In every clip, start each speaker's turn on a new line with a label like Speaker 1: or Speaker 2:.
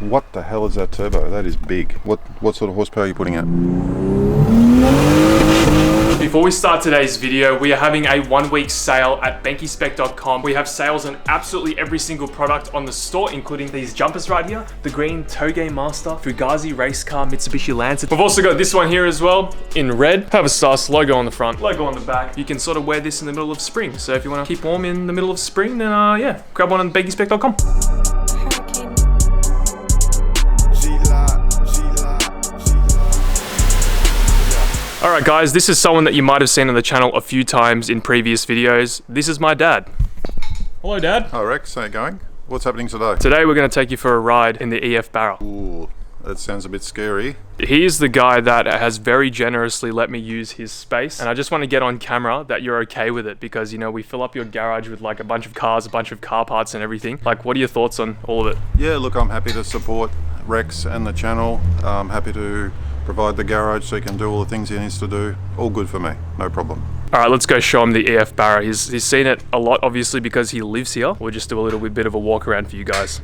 Speaker 1: What the hell is that turbo? That is big. What sort of horsepower are you putting out?
Speaker 2: Before we start today's video, we are having a 1-week sale at benkispec.com. We have sales on absolutely every single product on the store, including these jumpers right here, the green Touge Master, Fugazi race car, Mitsubishi Lancer. We've also got this one here as well in red. Have a SAS logo on the front, logo on the back. You can sort of wear this in the middle of spring. So if you want to keep warm in the middle of spring, then yeah, grab one on benkispec.com. Alright guys, this is someone that you might have seen on the channel a few times in previous videos. This is my dad. Hello Dad.
Speaker 1: Hi Rex, how you going? What's happening today?
Speaker 2: Today we're going to take you for a ride in the EF Barra.
Speaker 1: Ooh, that sounds a bit scary.
Speaker 2: He is the guy that has very generously let me use his space, and I just want to get on camera that you're okay with it, because you know we fill up your garage with like a bunch of cars, a bunch of car parts and everything. Like, what are your thoughts on all of it?
Speaker 1: Yeah, look, I'm happy to support Rex and the channel. I'm happy to provide the garage so he can do all the things he needs to do. All good for me, no problem.
Speaker 2: All right, let's go show him the EF Barra. He's seen it a lot, obviously, because he lives here. We'll just do a little bit of a walk around for you guys.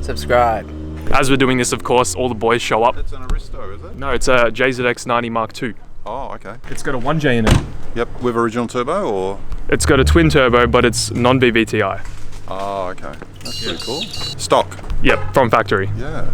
Speaker 3: Subscribe.
Speaker 2: As we're doing this, of course, all the boys show up.
Speaker 1: It's an Aristo, is it?
Speaker 2: No, it's a JZX 90 Mark II.
Speaker 1: Oh, okay.
Speaker 2: It's got a 1J in it.
Speaker 1: Yep, with original turbo or?
Speaker 2: It's got a twin turbo, but it's non-BVTI.
Speaker 1: Oh, okay. That's pretty cool. Stock?
Speaker 2: Yep, from factory.
Speaker 1: Yeah.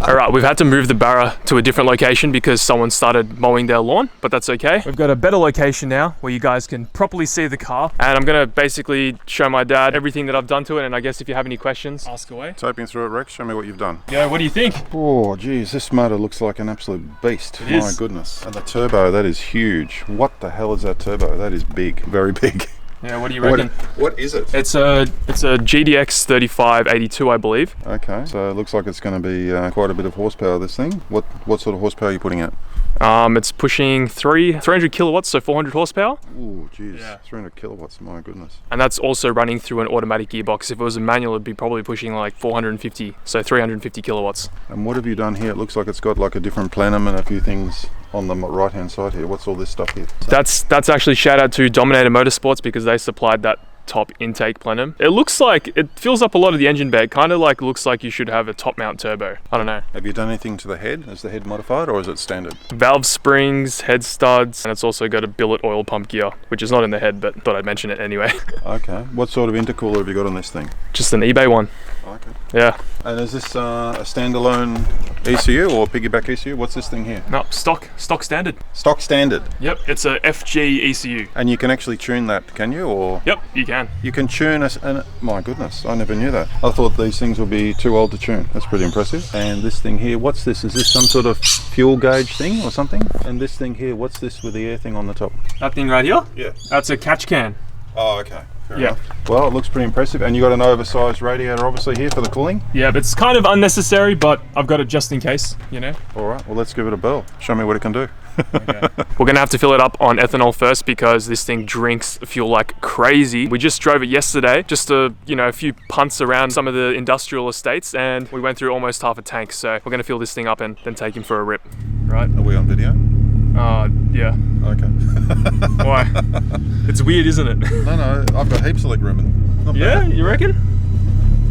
Speaker 2: All right, we've had to move the Barra to a different location because someone started mowing their lawn, but that's okay. We've got a better location now where you guys can properly see the car. And I'm gonna basically show my dad everything that I've done to it. And I guess if you have any questions, ask away.
Speaker 1: Typing through it, Rex, show me what you've done.
Speaker 2: Yeah, what do you think?
Speaker 1: Oh, geez, this motor looks like an absolute beast.
Speaker 2: It
Speaker 1: My
Speaker 2: is.
Speaker 1: goodness. And the turbo, that is huge. What the hell is that turbo? That is big, very big.
Speaker 2: Yeah, what do you reckon?
Speaker 1: What is it?
Speaker 2: It's a GDX 3582, I believe.
Speaker 1: Okay, so it looks like it's going to be quite a bit of horsepower, this thing. What sort of horsepower are you putting out?
Speaker 2: It's pushing 300 kilowatts, so 400 horsepower.
Speaker 1: Ooh, geez,
Speaker 2: Yeah.
Speaker 1: 300 kilowatts, my goodness.
Speaker 2: And that's also running through an automatic gearbox. If it was a manual, it'd be probably pushing like 450, so 350 kilowatts.
Speaker 1: And what have you done here? It looks like it's got like a different plenum and a few things on the right hand side here. What's all this stuff here?
Speaker 2: That's actually shout out to Dominator Motorsports because they supplied that top intake plenum. It looks like it fills up a lot of the engine bay. Kind of like looks like you should have a top mount turbo. I don't know.
Speaker 1: Have you done anything to the head? Is the head modified or is it standard?
Speaker 2: Valve springs, head studs, and it's also got a billet oil pump gear, which is not in the head, but thought I'd mention it anyway.
Speaker 1: Okay. What sort of intercooler have you got on this thing?
Speaker 2: Just an eBay one.
Speaker 1: Okay.
Speaker 2: Yeah.
Speaker 1: And is this a standalone ECU or piggyback ECU? What's this thing here?
Speaker 2: No, stock standard.
Speaker 1: Stock standard.
Speaker 2: Yep, it's a FG ECU.
Speaker 1: And you can actually tune that, can you? Or
Speaker 2: Yep, you can.
Speaker 1: you can tune us, and my goodness, I never knew that. I thought these things would be too old to tune. That's pretty impressive. And this thing here, what's this? Is this some sort of fuel gauge thing or something? And this thing here, what's this with the air thing on the top?
Speaker 2: That thing right here?
Speaker 1: Yeah.
Speaker 2: That's a catch can.
Speaker 1: Oh, okay. Fair
Speaker 2: Yeah.
Speaker 1: enough. Well, it looks pretty impressive. And you got an oversized radiator obviously here for the cooling.
Speaker 2: Yeah, but it's kind of unnecessary, but I've got it just in case, you know?
Speaker 1: All right, well, let's give it a bell. Show me what it can do.
Speaker 2: Okay. We're gonna have to fill it up on ethanol first because this thing drinks fuel like crazy. We just drove it yesterday, just a few punts around some of the industrial estates, and we went through almost half a tank. So we're gonna fill this thing up and then take him for a rip. Right?
Speaker 1: Are we on video?
Speaker 2: Yeah.
Speaker 1: Okay.
Speaker 2: Why? It's weird, isn't it?
Speaker 1: No, I've got heaps of leg room in. Not
Speaker 2: Yeah,
Speaker 1: bad.
Speaker 2: you reckon?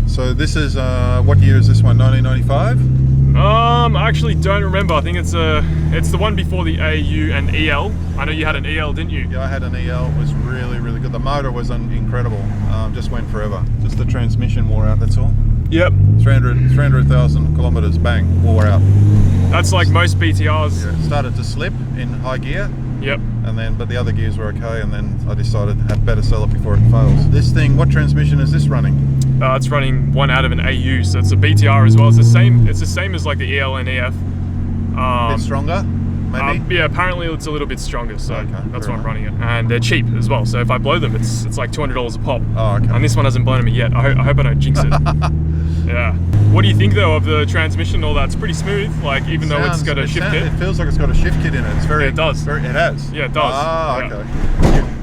Speaker 1: So this is, what year is this one? 1995?
Speaker 2: I actually don't remember. I think it's the one before the AU and EL. I know you had an EL, didn't you?
Speaker 1: Yeah, I had an EL. It was really, really good. The motor was incredible. Just went forever. Just the transmission wore out, that's all.
Speaker 2: Yep.
Speaker 1: 300,000 kilometers, bang, wore out.
Speaker 2: That's like most BTRs.
Speaker 1: Yeah, started to slip in high gear.
Speaker 2: Yep.
Speaker 1: But the other gears were okay, and then I decided I'd better sell it before it fails. This thing, what transmission is this running?
Speaker 2: It's running one out of an AU, so it's a BTR as well. It's the same as like the EL and EF.
Speaker 1: A bit stronger, maybe?
Speaker 2: Yeah, apparently it's a little bit stronger, so
Speaker 1: Okay,
Speaker 2: that's
Speaker 1: fair
Speaker 2: why I'm running it. And they're cheap as well, so if I blow them, it's like $200 a pop.
Speaker 1: Oh, okay.
Speaker 2: And this one hasn't blown me yet. I hope I don't jinx it. Yeah. What do you think though of the transmission and all that? It's pretty smooth, like even though it's got a shift kit.
Speaker 1: It feels like it's got a shift kit in it. It's very.
Speaker 2: Yeah, it does.
Speaker 1: It has.
Speaker 2: Yeah, it does.
Speaker 1: Ah,
Speaker 2: Yeah.
Speaker 1: okay.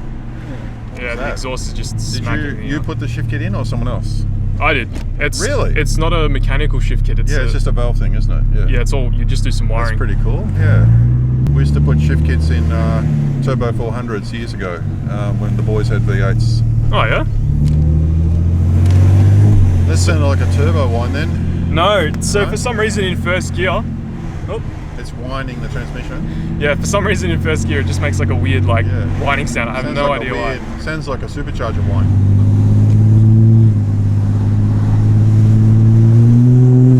Speaker 2: Yeah, the
Speaker 1: that?
Speaker 2: exhaust is just
Speaker 1: Did
Speaker 2: smacking me
Speaker 1: you
Speaker 2: up.
Speaker 1: put the shift kit in or someone else?
Speaker 2: I did. It's
Speaker 1: Really?
Speaker 2: It's not a mechanical shift kit. It's
Speaker 1: Yeah, it's just a valve thing, isn't it?
Speaker 2: yeah. It's all you just do some
Speaker 1: That's
Speaker 2: wiring.
Speaker 1: pretty cool. Yeah. We used to put shift kits in Turbo 400s years ago when the boys had V8s.
Speaker 2: Oh yeah.
Speaker 1: That sounded like a turbo one then.
Speaker 2: No, so
Speaker 1: No?
Speaker 2: for some reason in first gear, oh,
Speaker 1: It's winding the transmission.
Speaker 2: yeah, for some reason in first gear it just makes like a weird like
Speaker 1: Yeah.
Speaker 2: whining sound. I have
Speaker 1: Sounds
Speaker 2: no
Speaker 1: like
Speaker 2: idea why.
Speaker 1: Sounds like a supercharger whine.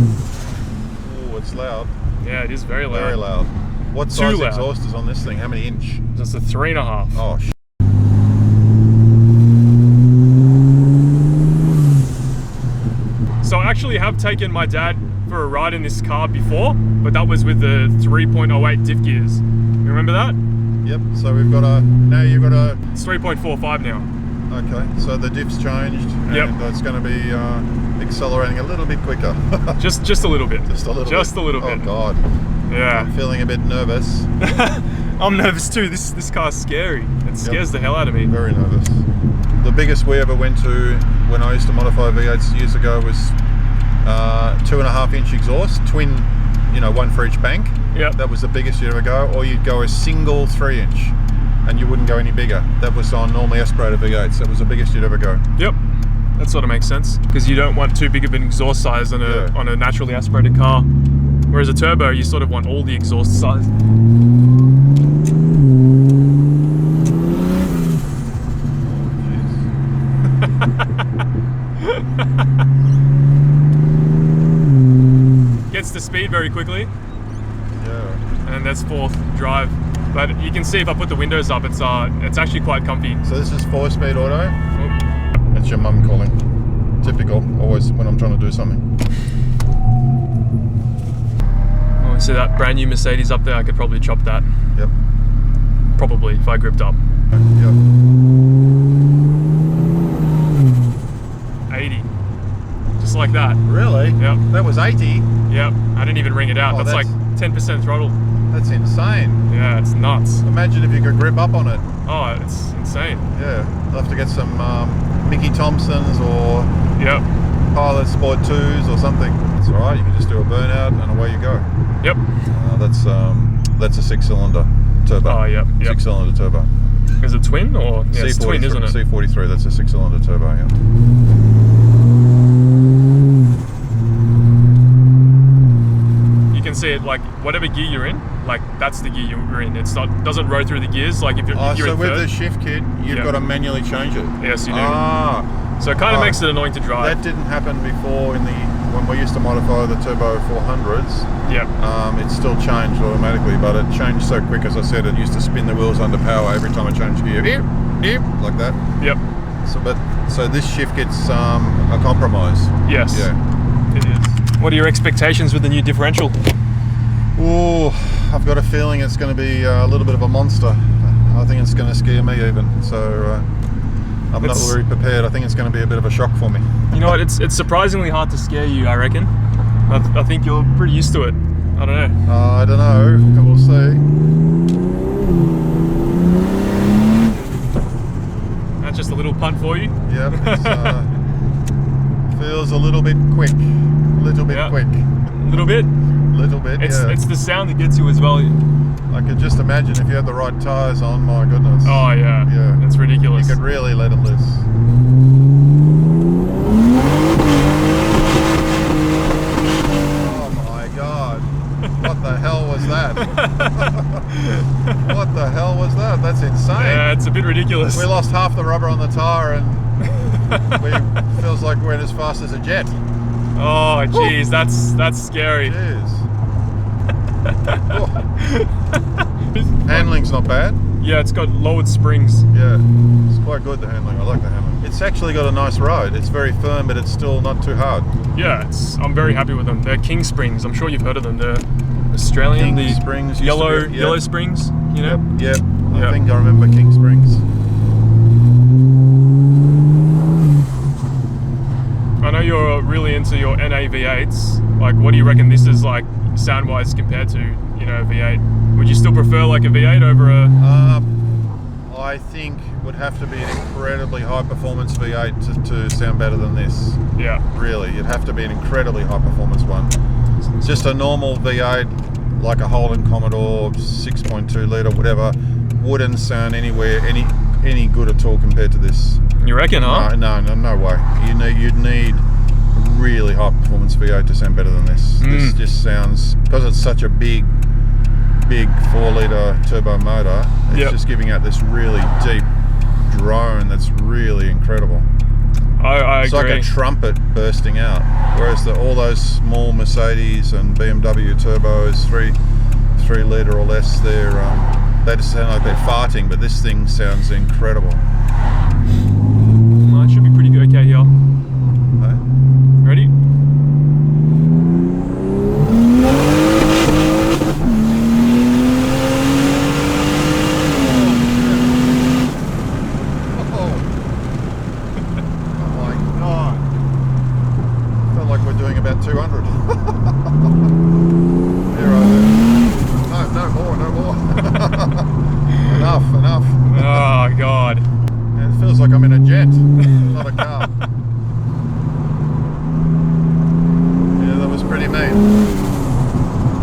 Speaker 1: Oh, it's loud.
Speaker 2: Yeah, it is very loud.
Speaker 1: Very loud. What
Speaker 2: Too
Speaker 1: size
Speaker 2: loud.
Speaker 1: exhaust is on this thing? How many inch?
Speaker 2: Just a 3.5.
Speaker 1: Oh,
Speaker 2: So I actually have taken my dad for a ride in this car before, but that was with the 3.08 diff gears. You remember that?
Speaker 1: Yep, so we've got now you've got a,
Speaker 2: It's 3.45 now.
Speaker 1: okay, so the diff's changed
Speaker 2: Yep.
Speaker 1: and it's going to be accelerating a little bit quicker.
Speaker 2: Just a little bit.
Speaker 1: Just a little
Speaker 2: Just
Speaker 1: bit.
Speaker 2: a little
Speaker 1: Oh
Speaker 2: bit.
Speaker 1: God,
Speaker 2: Yeah.
Speaker 1: I'm feeling a bit nervous,
Speaker 2: I'm nervous too. This car's scary. It scares the hell out of me.
Speaker 1: very nervous. The biggest we ever went to when I used to modify V8s years ago was 2.5 inch exhaust, twin, you know, one for each bank.
Speaker 2: Yep.
Speaker 1: That was the biggest you'd ever go, or you'd go a single 3 inch and you wouldn't go any bigger. That was on normally aspirated V8s. That was the biggest you'd ever go.
Speaker 2: Yep. That sort of makes sense because you don't want too big of an exhaust size on
Speaker 1: Yeah.
Speaker 2: a naturally aspirated car. Whereas a turbo, you sort of want all the exhaust size. Gets to speed very quickly,
Speaker 1: Yeah.
Speaker 2: and that's fourth drive. But you can see if I put the windows up, it's actually quite comfy.
Speaker 1: So this is 4-speed auto.
Speaker 2: Oh,
Speaker 1: That's your mum calling. Typical, always when I'm trying to do something.
Speaker 2: oh, see that brand new Mercedes up there? I could probably chop that.
Speaker 1: Yep.
Speaker 2: Probably if I gripped up.
Speaker 1: Yep.
Speaker 2: 80. Just like that.
Speaker 1: Really?
Speaker 2: Yep.
Speaker 1: That was 80?
Speaker 2: Yep. I didn't even ring it out.
Speaker 1: Oh,
Speaker 2: that's like 10% throttle.
Speaker 1: That's insane.
Speaker 2: Yeah, it's nuts.
Speaker 1: Imagine if you could grip up on it.
Speaker 2: Oh, it's insane.
Speaker 1: Yeah. I'll have to get some Mickey Thompsons or
Speaker 2: Yep.
Speaker 1: Pilot Sport 2s or something. It's alright, you can just do a burnout and away you go.
Speaker 2: Yep.
Speaker 1: That's a 6-cylinder turbo.
Speaker 2: Oh, yep. Yep.
Speaker 1: 6-cylinder turbo.
Speaker 2: Is it twin or? Yeah, it's twin, isn't it?
Speaker 1: C43, that's a 6-cylinder turbo, yeah.
Speaker 2: You can see it like whatever gear you're in, like that's the gear you're in. It's not doesn't row through the gears like if you're,
Speaker 1: Oh,
Speaker 2: if you're
Speaker 1: so
Speaker 2: in
Speaker 1: with
Speaker 2: third.
Speaker 1: the shift kit, you've
Speaker 2: Yep.
Speaker 1: got to manually change it.
Speaker 2: Yes, you do.
Speaker 1: Ah,
Speaker 2: So it kind of
Speaker 1: Oh.
Speaker 2: makes it annoying to drive.
Speaker 1: that didn't happen before when we used to modify the Turbo 400s.
Speaker 2: Yep.
Speaker 1: It still changed automatically, but it changed so quick. As I said, it used to spin the wheels under power every time I changed gear. Like that.
Speaker 2: Yep.
Speaker 1: So this shift gets a compromise.
Speaker 2: Yes.
Speaker 1: Yeah.
Speaker 2: It is. What are your expectations with the new differential?
Speaker 1: Oh, I've got a feeling it's going to be a little bit of a monster. I think it's going to scare me even. So I'm not
Speaker 2: It's-
Speaker 1: very prepared. I think it's going to be a bit of a shock for me.
Speaker 2: You know what? It's surprisingly hard to scare you. I reckon. I think you're pretty used to it. I don't know.
Speaker 1: I don't know. We'll see.
Speaker 2: That's just a little punt for you.
Speaker 1: Yep. Feels a little bit quick. Little bit
Speaker 2: Yeah.
Speaker 1: quick.
Speaker 2: A little bit.
Speaker 1: Little bit. Yeah.
Speaker 2: It's the sound that gets you as well.
Speaker 1: I could just imagine if you had the right tyres on. My goodness.
Speaker 2: Oh yeah.
Speaker 1: Yeah.
Speaker 2: It's ridiculous.
Speaker 1: You could really let it loose. Oh my God. What the hell was that? What the hell was that? That's insane.
Speaker 2: Yeah, it's a bit ridiculous.
Speaker 1: We lost half the rubber on the tyre and feels like we're as fast as a jet.
Speaker 2: Oh jeez, that's scary.
Speaker 1: Jeez. Oh. Handling's not bad.
Speaker 2: Yeah, it's got lowered springs.
Speaker 1: Yeah, it's quite good, the handling. I like the handling. It's actually got a nice ride. It's very firm, but it's still not too hard.
Speaker 2: Yeah, I'm very happy with them. They're King Springs. I'm sure you've heard of them. They're Australian.
Speaker 1: King
Speaker 2: the
Speaker 1: Springs used to
Speaker 2: yellow
Speaker 1: be- yeah.
Speaker 2: yellow springs. You know.
Speaker 1: Yep. I
Speaker 2: Yep.
Speaker 1: think I remember King Springs.
Speaker 2: I know you're really into your NA V8s. Like, what do you reckon this is like sound-wise compared to, you know, a V8? Would you still prefer like a V8 over a?
Speaker 1: I think would have to be an incredibly high performance V8 to sound better than this.
Speaker 2: Yeah.
Speaker 1: Really, it'd have to be an incredibly high performance one. Just a normal V8, like a Holden Commodore 6.2 litre, whatever, wouldn't sound anywhere any good at all compared to this.
Speaker 2: You reckon, huh?
Speaker 1: No way. You'd need really high performance V8 to sound better than this. This just sounds, because it's such a big 4-litre turbo motor, it's just giving out this really deep drone that's really incredible.
Speaker 2: I
Speaker 1: It's
Speaker 2: agree.
Speaker 1: like a trumpet bursting out. Whereas all those small Mercedes and BMW turbos, 3-litre or less, they just sound like they're farting, but this thing sounds incredible.
Speaker 2: Well, it should be pretty good. Okay, here.
Speaker 1: Hey?
Speaker 2: Ready?
Speaker 1: About 200. No more. enough.
Speaker 2: Oh God.
Speaker 1: Yeah, it feels like I'm in a jet, not a car. Yeah, that was pretty mean.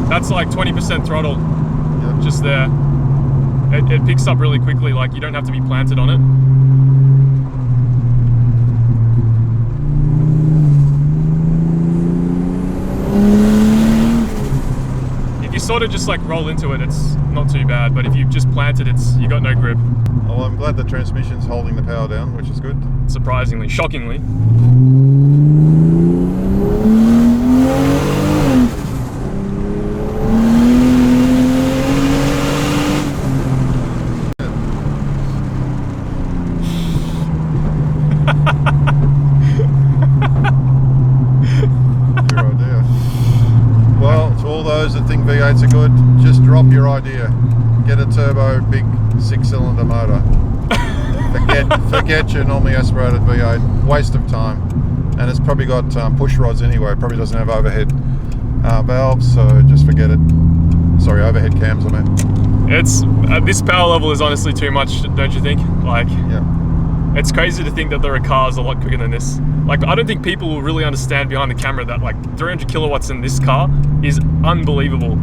Speaker 2: That's like 20% throttle,
Speaker 1: Yep.
Speaker 2: just there. It picks up really quickly, like you don't have to be planted on it. If you sort of just like roll into it, it's not too bad, but if you just plant it, you got no grip.
Speaker 1: Oh, well, I'm glad the transmission's holding the power down, which is good.
Speaker 2: Surprisingly, shockingly.
Speaker 1: Well, to all those that think V8s are good, just drop your idea. Get a turbo, big 6-cylinder motor. Forget your normally aspirated V8. Waste of time. And it's probably got push rods anyway. It probably doesn't have overhead valves, so just forget it. Sorry, overhead cams, I mean.
Speaker 2: It's this power level is honestly too much, don't you think? Like,
Speaker 1: Yeah.
Speaker 2: it's crazy to think that there are cars a lot quicker than this. Like, I don't think people will really understand behind the camera that like 300 kilowatts in this car is unbelievable.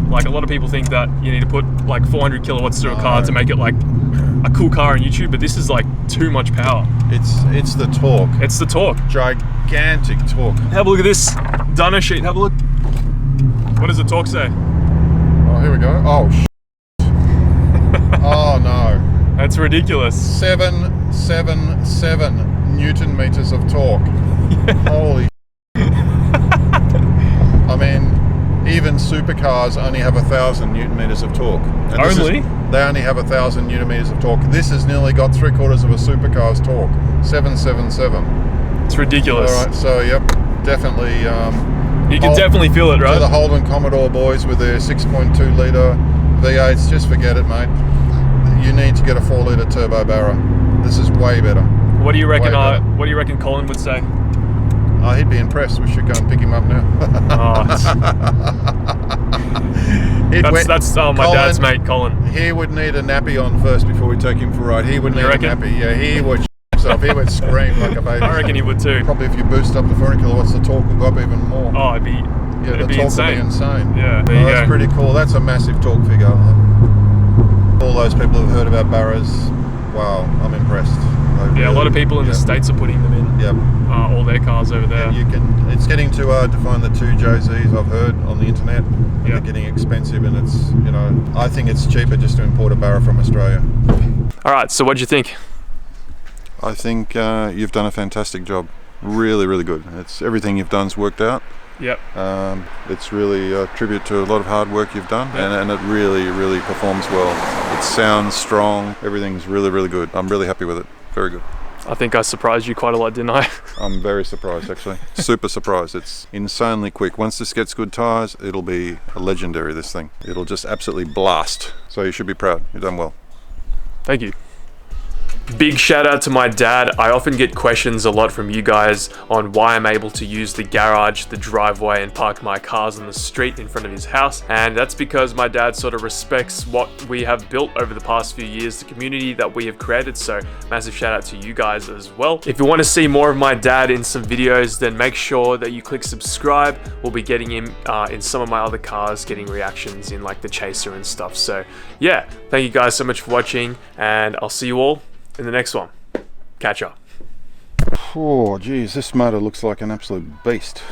Speaker 2: Like, a lot of people think that you need to put like 400 kilowatts through a car to make it like a cool car on YouTube, but this is like too much power.
Speaker 1: It's the torque.
Speaker 2: It's the torque.
Speaker 1: Gigantic torque.
Speaker 2: Have a look at this dyno sheet. Have a look. What does the torque say?
Speaker 1: Oh, here we go. Oh, oh no.
Speaker 2: That's ridiculous.
Speaker 1: 777 Newton meters of torque. Holy I mean, even supercars only have 1,000 Newton meters of torque. And they only have 1,000 Newton meters of torque. This has nearly got 3/4 of a supercar's torque. 777.
Speaker 2: It's ridiculous.
Speaker 1: All right, so yep, definitely.
Speaker 2: You can definitely feel it,
Speaker 1: To
Speaker 2: right?
Speaker 1: the Holden Commodore boys with their 6.2 litre V8s, just forget it, mate. You need to get a 4-litre turbo Barra. This is way better.
Speaker 2: What do you reckon?
Speaker 1: Way better.
Speaker 2: What do you reckon Colin would say?
Speaker 1: He'd be impressed. We should go and pick him up now.
Speaker 2: That's my dad's mate, Colin.
Speaker 1: He would need a nappy on first before we take him for a ride. He would need a
Speaker 2: reckon?
Speaker 1: nappy. Yeah, he would himself. He would scream like a baby.
Speaker 2: I reckon he would too.
Speaker 1: Probably if you boost up to 400 kilowatts, the torque will go up even more.
Speaker 2: Oh, it'd
Speaker 1: yeah, the
Speaker 2: be
Speaker 1: torque
Speaker 2: insane.
Speaker 1: will be insane.
Speaker 2: Yeah, there you
Speaker 1: That's
Speaker 2: go.
Speaker 1: pretty cool. That's a massive torque figure. All those people who've heard about Barras, wow, I'm impressed.
Speaker 2: Yeah, a lot of people in the States are putting them in.
Speaker 1: Yep.
Speaker 2: All their cars over there.
Speaker 1: You can. It's getting too hard to find the 2 JZs I've heard on the internet. And
Speaker 2: Yep.
Speaker 1: They're getting expensive, and it's I think it's cheaper just to import a Barra from Australia.
Speaker 2: All right, so what'd you think?
Speaker 1: I think you've done a fantastic job. Really, really good. It's everything you've done's worked out.
Speaker 2: Yep.
Speaker 1: It's really a tribute to a lot of hard work you've done, and it really, really performs well. It sounds strong. Everything's really, really good. I'm really happy with it. Very good.
Speaker 2: I think I surprised you quite a lot, didn't I?
Speaker 1: I'm very surprised, actually. Super surprised. It's insanely quick. Once this gets good tyres, it'll be legendary, this thing. It'll just absolutely blast. So you should be proud. You've done well.
Speaker 2: Thank you. Big shout out to my dad. I often get questions a lot from you guys on why I'm able to use the garage, the driveway, and park my cars on the street in front of his house. And that's because my dad sort of respects what we have built over the past few years, the community that we have created. So massive shout out to you guys as well. If you want to see more of my dad in some videos, then make sure that you click subscribe. We'll be getting him in some of my other cars, getting reactions in like the Chaser and stuff. So yeah, thank you guys so much for watching, and I'll see you all in the next one. Catch up.
Speaker 1: Oh, geez, this motor looks like an absolute beast.